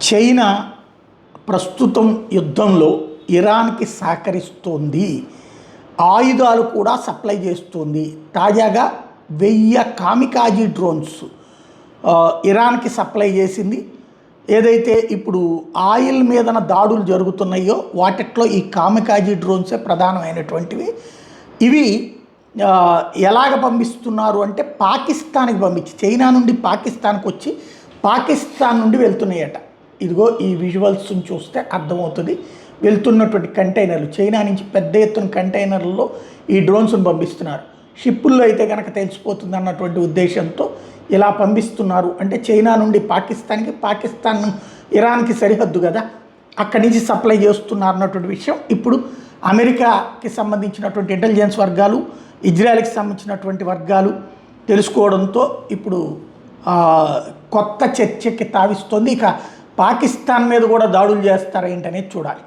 China ప్రస్తుతం యుద్ధంలో ఇరాన్కి సహకరిస్తోంది, ఆయుధాలు కూడా సప్లై చేస్తుంది. తాజాగా 1000 కామికాజీ డ్రోన్స్ ఇరాన్కి సప్లై చేసింది. ఏదైతే ఇప్పుడు ఆయిల్ మీదన దాడులు జరుగుతున్నాయో వాటిట్లో ఈ కామికాజీ డ్రోన్సే ప్రధానమైనటువంటివి. ఇవి ఎలాగ పంపిస్తున్నారు అంటే పాకిస్తాన్కి పంపించి, చైనా నుండి పాకిస్తాన్కి వచ్చి పాకిస్తాన్ నుండి వెళ్తున్నాయట. ఇదిగో ఈ విజువల్స్ని చూస్తే అర్థమవుతుంది. వెళ్తున్నటువంటి కంటైనర్లు, చైనా నుంచి పెద్ద ఎత్తున కంటైనర్లలో ఈ డ్రోన్స్ను పంపిస్తున్నారు. షిప్పుల్లో అయితే కనుక తెలిసిపోతుంది అన్నటువంటి ఉద్దేశంతో ఇలా పంపిస్తున్నారు. అంటే చైనా నుండి పాకిస్తాన్కి, పాకిస్తాన్ ఇరాన్కి సరిహద్దు కదా, అక్కడి నుంచి సప్లై చేస్తున్నారు అన్నటువంటి విషయం ఇప్పుడు అమెరికాకి సంబంధించినటువంటి ఇంటెలిజెన్స్ వర్గాలు, ఇజ్రాయెల్కి సంబంధించినటువంటి వర్గాలు తెలుసుకోవడంతో ఇప్పుడు కొత్త చర్చకి తావిస్తోంది. ఇక పాకిస్తాన్ మీద కూడా దాడులు చేస్తారా ఏంటనేది చూడాలి.